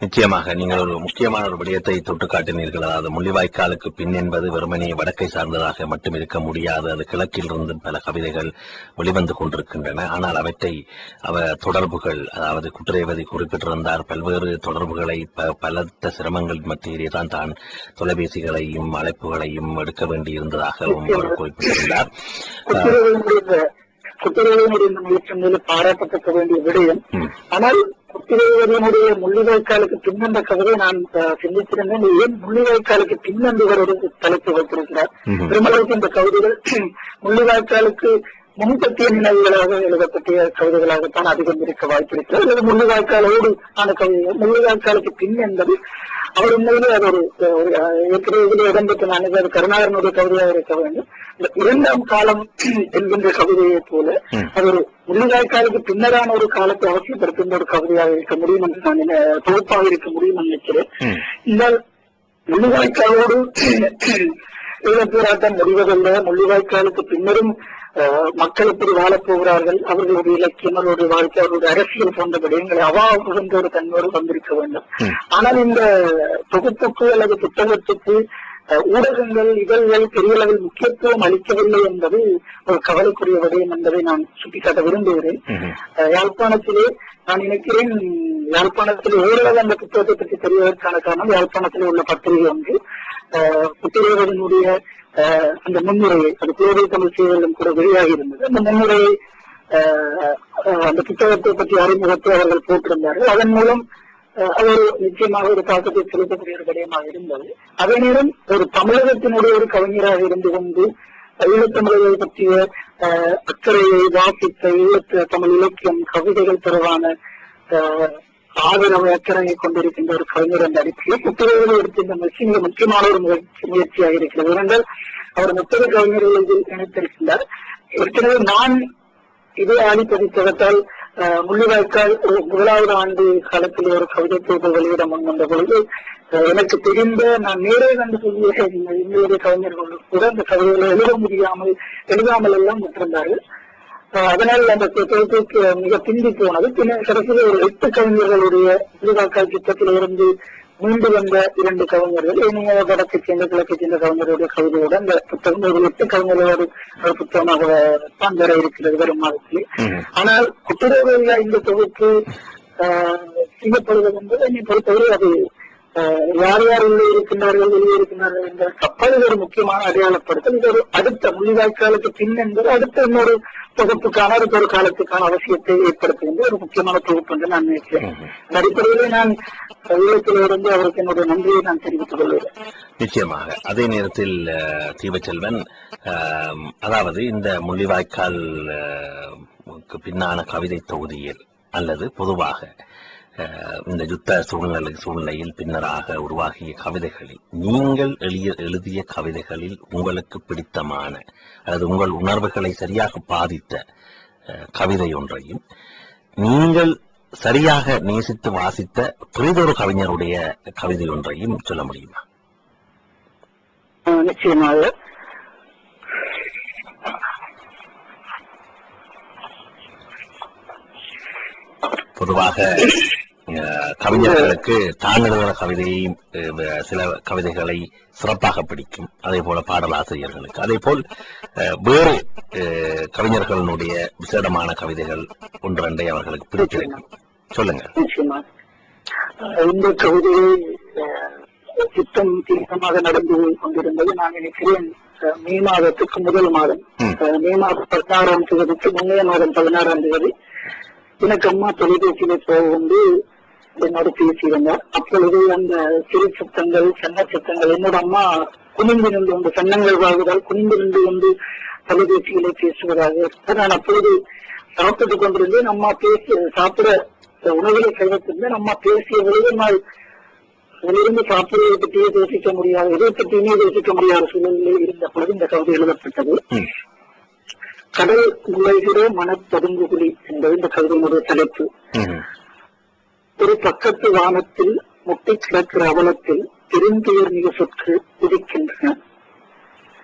நிச்சயமாக நீங்கள் ஒரு முக்கியமான ஒரு விடயத்தை தொட்டு காட்டினீர்கள். அதாவது முள்ளிவாய்க்காலுக்கு பின் என்பது வெறுமனே வடக்கை சார்ந்ததாக மட்டும் இருக்க முடியாது. அது கிழக்கில் இருந்து பல கவிதைகள் வெளிவந்து கொண்டிருக்கின்றன. ஆனால் அவற்றை தொடர்புகள், அதாவது குற்றேவதி குறிப்பிட்டிருந்தார், பல்வேறு தொடர்புகளை பலத்த சிரமங்கள் மத்தியிலே தான் தொலைபேசிகளையும் அழைப்புகளையும் எடுக்க வேண்டியிருந்ததாகவும் அவர் குறிப்பிட்டிருந்தார். குற்றவாளியினுடைய முயற்சி பாராட்டத்தக்க வேண்டிய விடயம். ஆனால் குற்றவாளியினுடைய முள்ளிவாய்க்காலுக்கு பின்னந்த கவிதை நான் சிந்தித்திருந்தேன். ஏன் முள்ளிவாய்க்காலுக்கு பின்னந்தவர் ஒரு தலைப்பு வைத்திருக்கிறார். பெருமளவுக்கு இந்த கவிதைகள் முள்ளிவாய்க்காலுக்கு முன்பத்திய நினைவுகளாக எழுதப்பட்ட கவிதைகளாகத்தான் அதிகம் இருக்க வாய்ப்பிருக்கிறது. அல்லது முள்ளிவாய்க்காலோடு ஆன கவிதைகள். முள்ளிவாய்க்காலுக்கு பின் என்பது அவர் உண்மையிலே அது ஒரு ஏற்கனவே இடம்பெற்ற நான்கு கருணாகரனுடைய கவிதையாக இருக்க வேண்டும். இரண்டாம் காலம் என்கின்ற கவிதையை போல அது ஒரு முள்ளிவாய்க்காலுக்கு பின்னரான ஒரு காலத்தை அவசியப்படுத்துகின்ற ஒரு கவிதையாக இருக்க முடியும் என்று நான் தொகுப்பாக இருக்க முடியும் நினைக்கிறேன். இந்த முள்ளிவாய்க்காலோடு ஈழ போராட்டம் முடிவதல்ல, முள்ளிவாய்க்காலுக்கு பின்னரும் மக்கள் எப்படி வாழப் போகிறார்கள், அவர்களுடைய இலக்கியம், அவர்களுடைய வாழ்க்கை, அவர்களுடைய அரசியல் போன்ற விடயங்களை அவாவுகின்ற ஒரு தன்மையோடு வந்திருக்க வேண்டும். ஆனால் இந்த தொகுப்புக்கு அல்லது புத்தகத்துக்கு ஊடகங்கள், இதழ்கள் பெரிய அளவில் முக்கியத்துவம் அளிக்கவில்லை என்பது ஒரு கவலைக்குரிய விடயம் என்பதை நான் சுட்டிக்காட்ட விரும்புகிறேன். யாழ்ப்பாணத்திலே நான் நினைக்கிறேன், யாழ்ப்பாணத்திலே ஓரளவு அந்த புத்தகத்தை பற்றி தெரிவதற்கான காரணம் யாழ்ப்பாணத்திலே உள்ள பத்திரிகை ஒன்று புத்திரேவனுடைய அந்த முன்னுரையை, அது குளோபல் தமிழ் செய்திகளும் கூட வெளியாகி இருந்தது. அந்த முன்னுரையை, அந்த புத்தகத்தை பற்றி அறிமுகத்தை அவர்கள் போட்டிருந்தார்கள். அதன் மூலம் அது நிச்சயமாக ஒரு தாக்கத்தை செலுத்தக்கூடிய ஒரு விடயமாக இருந்தது. அதே நேரம் ஒரு தமிழகத்தினுடைய ஒரு கவிஞராக இருந்து கொண்டு ஈழத்தமிழர்கள் பற்றிய அக்கறையை வாசித்த ஈழத்து தமிழ் இலக்கியம், கவிதைகள் தொடர்பான ஆதரவு அக்கறையை கொண்டிருக்கின்ற ஒரு கவிஞர் என்ற அடிப்படையில் புத்தகங்களை எடுக்கின்ற மிக முக்கியமான ஒரு முயற்சியாக இருக்கிறது. ஏனென்றால் அவர் முத்தக கவிஞர்களில் இணைத்திருக்கின்றார். ஏற்கனவே நான் இதே ஆதிப்பதித்தகத்தால் முள்ளிவாய்க்கால் முதலாவது ஆண்டு காலத்தில் ஒரு கவிதை தொகுப்பு வெளியிட முன்வந்த பொழுது எனக்கு தெரிந்த நான் நேரே கண்டு சொல்லிய இந்திய கவிஞர்கள் கூட அந்த கவிதைகளை எழுதாமல் எல்லாம் விட்டிருந்தார்கள். அதனால் அந்த தொகுப்புக்கு மிக பிந்தி போனது. பின்னர் கடைசியில் ஒரு 8 கவிஞர்களுடைய முள்ளிவாய்க்கால் திட்டத்தில் இருந்து மீண்டு வந்த 2 கவிஞர்கள், வடக்கு சேர்ந்த கிழக்கு சேர்ந்த கவிஞருடைய கவிதையோடு அந்த புத்தகம் ஒரு 8 கவிஞர்களோடு ஒரு புத்தகமாக தான் வர இருக்கிறது வரும் மாதத்திலே. ஆனால் குற்றவாளியா இந்த தொகுப்பு செய்யப்படுவது என்பது என்னை பொறுத்தவரை அது யார் யார் உள்ளே இருக்கின்றார்கள், வெளியே இருக்கின்றார்கள் என்ற அப்பொழுது ஒரு முக்கியமான அடையாளப்படுத்தல். இது ஒரு அடுத்த முள்ளிவாய்க்காலுக்கு பின் என்பது அடுத்த இன்னொரு தொகுப்புக்கான ஒரு காலத்துக்கான அவசியத்தை ஏற்படுத்துகின்ற ஒரு முக்கியமான தொகுப்பு என்று நான் நினைக்கிறேன். அடிப்படையிலே நான் ஈழத்திலிருந்து அவருக்கு என்னுடைய நன்றியை நான் தெரிவித்துக் கொள்கிறேன். நிச்சயமாக. அதே நேரத்தில் தீபச்செல்வன், அதாவது இந்த முள்ளிவாய்க்கால் பின்னான கவிதை தொகுதியில் அல்லது பொதுவாக இந்த யுத்த சூழ்நிலையில் பின்னராக உருவாகிய கவிதைகளில் நீங்கள் எழுதிய கவிதைகளில் உங்களுக்கு பிடித்தமான அல்லது உங்கள் உணர்வுகளை சரியாக பாதித்த கவிதை ஒன்றையும் நீங்கள் சரியாக நேசித்து வாசித்த பிறிதொரு கவிஞருடைய கவிதை ஒன்றையும் சொல்ல முடியுமா? நிச்சயமாக. பொதுவாக கவிஞர்களுக்கு தான் எழுதுகிற கவிதையை சில கவிதைகளை சிறப்பாக பிடிக்கும். அதே போல பாடலாசிரியர்களுக்கு, அதே போல் வேறு கவிஞர்களுடைய விசேடமான கவிதைகள் ஒன்றெண்டை அவர்களுக்கு பிடித்திருக்கும். சொல்லுங்க. இந்த கவிதையை திட்டம் தீர்க்கமாக நடந்து கொண்டிருந்தது. நான் நினைக்கிறேன் மே மாதத்துக்கு முதல் மாதம், மே மாதம் 16ஆம் தேதிக்கு முன்னைய மாதம் 16ஆம் தேதி எனக்கு அம்மா தொலைபேசியில போக வந்து என்னோட பேசியிருந்தார். அப்பொழுது அந்த சிறு சத்தங்கள், சன்ன சத்தங்கள், என்னோட அம்மா குனிந்து நின்று கொண்டு சன்னங்கள் வாழ்வதால் குனிந்து நின்று கொண்டு தொலைபேசியிலே பேசுவதாக. நான் அப்பொழுது சாப்பிட்டுக் கொண்டிருந்தேன். அம்மா சாப்பிட உணவுகளை கைவிட்டிருந்தேன். அம்மா பேசிய பொழுது நான் அதிலிருந்து சாப்பிடுவதை பற்றியே யோசிக்க முடியாது, எதை பற்றியுமே யோசிக்க முடியாத சூழலில் இருந்த பொழுது இந்த கவிதை எழுதப்பட்டது. கடல் நுழைகிற மனத்ததுங்குகுழி என்பது இந்த கவிதையினுடைய தலைப்பு. ஒரு பக்கத்து வானத்தில் முட்டை கிடக்கிற அவலத்தில் பெருந்துயர் மிக சொற்று உதிக்கின்றன.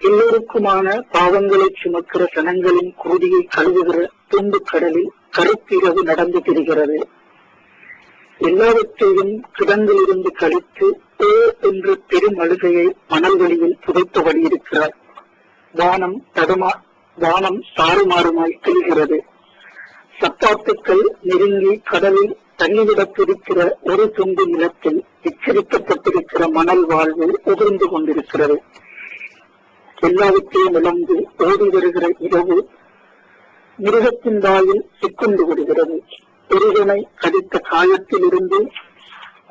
எல்லோருக்குமான பாவங்களை சுமக்கிற சனங்களின் குருதியை கழுவுகிற துண்டு கடலில் கருப்பிரவு நடந்து திரிகிறது. எல்லாவற்றையும் கிடங்கிலிருந்து கழித்து ஓ என்ற பெரும் அழுகையை மணல்வெளியில் புதைத்தபடி இருக்கிறார். வானம் தாறுமாறுமாய் தெரிகிறது. சப்பாத்துக்கள் நெருங்கி கடலில் தள்ளிவிடப் பிடிக்கிற ஒரு துண்டு நிலத்தில் எச்சரிக்கப்பட்டிருக்கிற மணல் வாழ்வு உதிர்ந்து கொண்டிருக்கிறது. எல்லாவற்றையும் இழந்து ஓடி வருகிற இரவு மிருகத்தின் வாயில் சிக்குண்டு விடுகிறது. பெருகனை கடித்த காயத்தில் இருந்து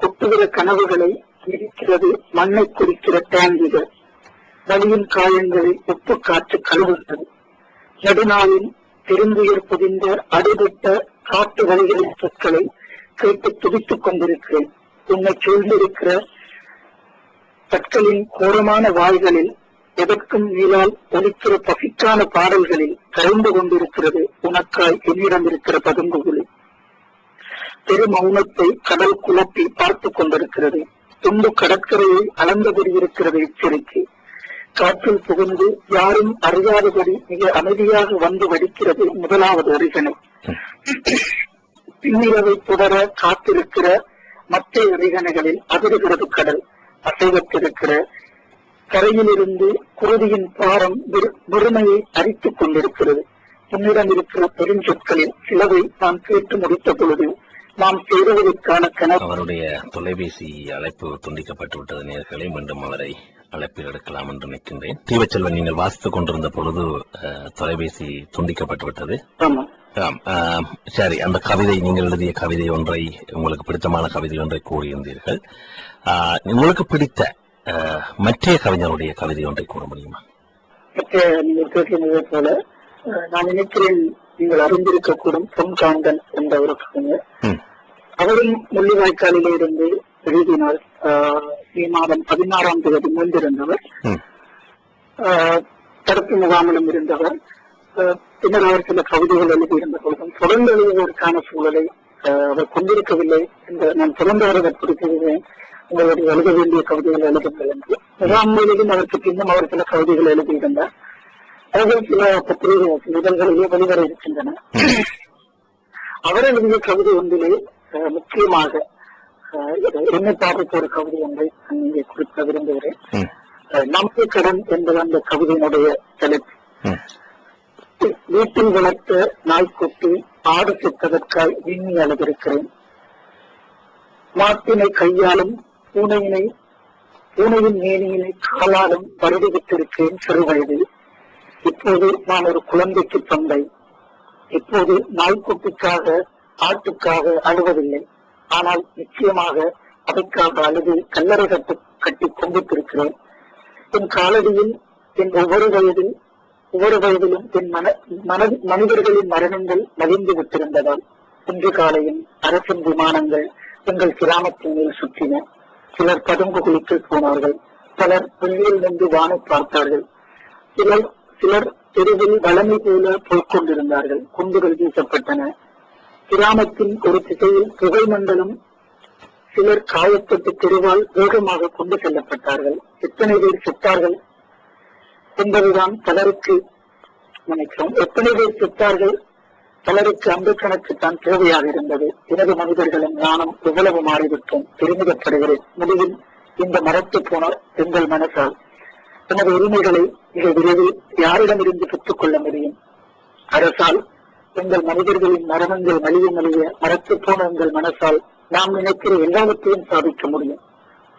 கொட்டுகிற கனவுகளை இருக்கிறது. மண்ணை குறிக்கிற டேங்கிகள் வலியின் காயங்களை உப்பு காற்று கழுவுகிறது. நெடுநாளின் பெருந்துயர் புதிந்த அடிபட்ட காட்டு வழிகளின் சொற்களை கேட்டு துடித்துக் கொண்டிருக்கிறேன். உன்னை சூழ்ந்திருக்கிற கற்களின் கோரமான வாய்களில் எதற்கும் நீளால் ஒலிக்கிற பசிக்கான பாடல்களில் கரைந்து கொண்டிருக்கிறது உனக்காய் என்னிடம் இருக்கிற பதுங்குகுழி. பெரும் மௌனத்தை கடல் குழப்பி பார்த்துக் கொண்டிருக்கிறது. துண்டு கடற்கரையை அளந்தபடி இருக்கிறது எச்சரிக்கை. காற்றில் புகுந்து யாரும் அறியாதபடி மிக அமைதியாக வந்து வடிக்கிறது முதலாவது அரிகனை. பின்னிரவை தொடர காத்திருக்கிற மற்ற அரிகனைகளில் அதிர்கிறது கடல். அசைவத்திருக்கிற கரையிலிருந்து குருதியின் பாரம் வெறுமையை அரித்துக் கொண்டிருக்கிறது. என்னிடம் இருக்கிற பெருஞ்சொற்களில் சிலவை நான் கேட்டு முடித்த பொழுது நாம் சேருவதற்கான கனவு. அவருடைய தொலைபேசி அழைப்பு துண்டிக்கப்பட்டு விட்டது. நேர்களை மீண்டும் அவரை அழைப்பில் எடுக்கலாம் என்று நினைக்கின்றேன். தீவச்செல்வன், நீங்கள் வாசித்துக் கொண்டிருந்த பொழுது தொலைபேசி துண்டிக்கப்பட்டு விட்டது. சரி, அந்த கவிதை, நீங்கள் எழுதிய கவிதை ஒன்றை, உங்களுக்கு பிடித்தமான கவிதை ஒன்றை கூறியிருந்தீர்கள். உங்களுக்கு பிடித்த மற்ற கவிஞருடைய கவிதை ஒன்றை கூற முடியுமா? நீங்கள் பேசினதை போல நான் நினைக்கிறேன் நீங்கள் அறிந்திருக்கக்கூடும் பொன்காந்தன் என்ற ஒரு கவிஞர். அவரும் முள்ளிவாய்க்காலிலே இருந்து எழுதினார். மாதம் 16ஆம் தேதி முன்பிருந்தவர். தடுப்பு முகாமிலும் இருந்தவர். பின்னர் அவர் சில கவிதைகள் எழுதியிருந்த பொழுதும் தொடர்ந்து எழுதுவதற்கான சூழலை அவர் கொண்டிருக்கவில்லை என்று நான் தொடர்ந்து அவரை வற்புறுத்துகிறேன். உங்களுடைய எழுத வேண்டிய கவிதைகள் எழுதுங்கள் என்று. முகாமிலும் அதற்கு பின்னும் அவர் சில கவிதைகள் எழுதியிருந்தார். அவர்கள் சில பத்திரிகை இதழ்களிலே வெளிவர இருக்கின்றன. அவர் எழுதிய கவிதை ஒன்றிலே முக்கியமாக என்னை பார்த்த ஒரு கவிதை ஒன்றை இங்கே குறிப்பிட விரும்புகிறேன். நம்பிக்கை கடன் என்பது அந்த கவிதையினுடைய தலைப்பு. வீட்டில் வளர்த்த நாய்க்குட்டி ஆடு செத்ததற்காய் விண்ணி அழுதிருக்கிறேன். மாட்டினை கையாலும் பூனையின் மேனியினை காலாலும் வருடி விட்டிருக்கிறேன் சிறு வயதில். இப்போது நான் ஒரு குழந்தைக்கு தந்தை. இப்போது நாய்க்குட்டிக்காக ஆட்டுக்காக அழுவதில்லை. ஆனால் நிச்சயமாக அதற்காக அழுது கல்லறை கட்டி கொண்டிருக்கிறேன். என் காலடியில் என் ஒவ்வொரு வயதிலும் என் மனிதர்களின் மரணங்கள் மலிந்து விட்டிருந்ததால் இன்று காலையில் அரசின் விமானங்கள் எங்கள் கிராமத்தின் மேல் சுற்றின. சிலர் பதுங்கு குளித்து போனார்கள். பலர் வெளியில் நின்று வானை பார்த்தார்கள். சிலர் தெருவில் வளமை போல போய்கொண்டிருந்தார்கள். குண்டுகள் வீசப்பட்டன. கிராமத்தின் ஒரு திசையில் புகை மண்டலம். சிலர் காயப்பட்டு தெருவால் வேகமாக கொண்டு செல்லப்பட்டார்கள். எத்தனை பேர் செத்தார்கள் என்பதுதான் பலருக்கு நினைக்கிறோம். எத்தனை பேர் செத்தார்கள் பலருக்கு அந்த கணக்கு தான் தேவையாக இருந்தது. எனது மனிதர்களும் நானும் எவ்வளவு மாறிவிட்டோம். பெருமிதப்படுகிறேன். முடிவில் இந்த மரத்து போன எங்கள் மனசால் எனது உரிமைகளை மிக விரைவில் யாரிடமிருந்து பெற்றுக் கொள்ள முடியும்? அரசால் எங்கள் மனிதர்களின் மரணங்கள் மலிய மரத்து போன எங்கள் மனசால் நாம் நினைக்கிற எல்லாவற்றையும் சாதிக்க முடியும்.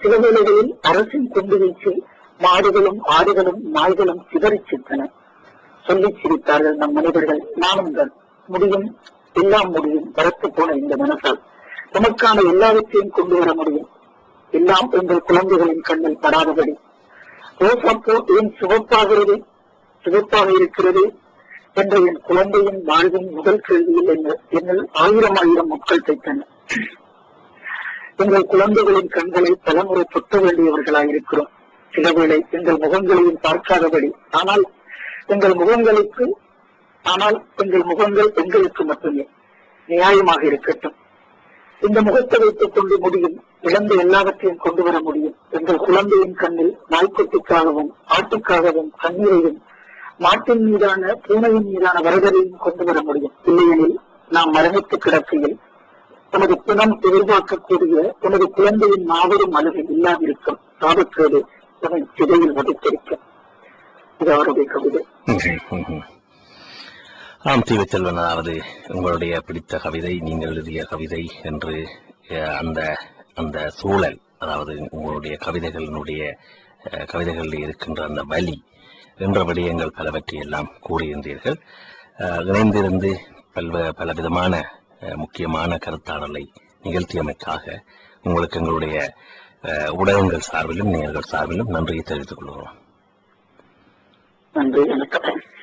சில வேளைகளில் அரசின் கொண்டு வீச்சு மாடுகளும் ஆடுகளும் நாய்களும் சிதறிச்சித்தன. சொல்லி சிரித்தார்கள் நம் மனிதர்கள். நானும் தான் முடியும், எல்லாம் முடியும். மரத்து போன இந்த மனசால் நமக்கான எல்லாவற்றையும் கொண்டு வர முடியும். எல்லாம் எங்கள் குழந்தைகளின் கண்ணில் படாதபடி. ரோசாப்பூ ஏன் சிவப்பாக இருக்கிறது என்ற என் குழந்தையின் வாழ்வின் முதல் கேள்வியில் என்னில் 1000 முட்கள் தைத்தன. எங்கள் குழந்தைகளின் கண்களை பலமுறை தொட்ட வேண்டியவர்களாயிருக்கிறோம். சில வேளை எங்கள் முகங்களையும் பார்க்காதபடி. ஆனால் எங்கள் முகங்கள் எங்களுக்கு மட்டுமே நியாயமாக இருக்கட்டும். இந்த முகத்தை வைத்துக் கொண்டு முடியும். இழந்த எல்லாவற்றையும் கொண்டு வர முடியும். எங்கள் குழந்தையின் கண்ணில் நாய்க்குட்டிக்காகவும் ஆட்டுக்காகவும் கண்ணீரையும் மாட்டின் மீதான பூனையின் மீதான வரதரையும் கொண்டு வர முடியும். இல்லையெனில் நாம் மரணித்து கிடக்கையில் தனது பிணம் எதிர்பார்க்கக்கூடிய தனது குழந்தையின் மாபெரும் அழுகை இல்லாதிருக்கும் சாபக்கேடு தனது சிதையில் வடித்திருக்கும். இது அவருடைய கவிதை. ஆம் தீவச்செல்வன், அதாவது உங்களுடைய பிடித்த கவிதை, நீங்கள் எழுதிய கவிதை என்று அந்த அந்த சூழல், அதாவது உங்களுடைய கவிதைகளில் இருக்கின்ற அந்த வலி என்ற விடயங்கள் பலவற்றை எல்லாம் கூறியிருந்தீர்கள். இணைந்திருந்து பலவிதமான முக்கியமான கருத்தாடலை நிகழ்த்தியமைக்காக உங்களுக்கு எங்களுடைய ஊடகங்கள் சார்பிலும் நேயர்கள் சார்பிலும் நன்றியை தெரிவித்துக் கொள்கிறோம். நன்றி.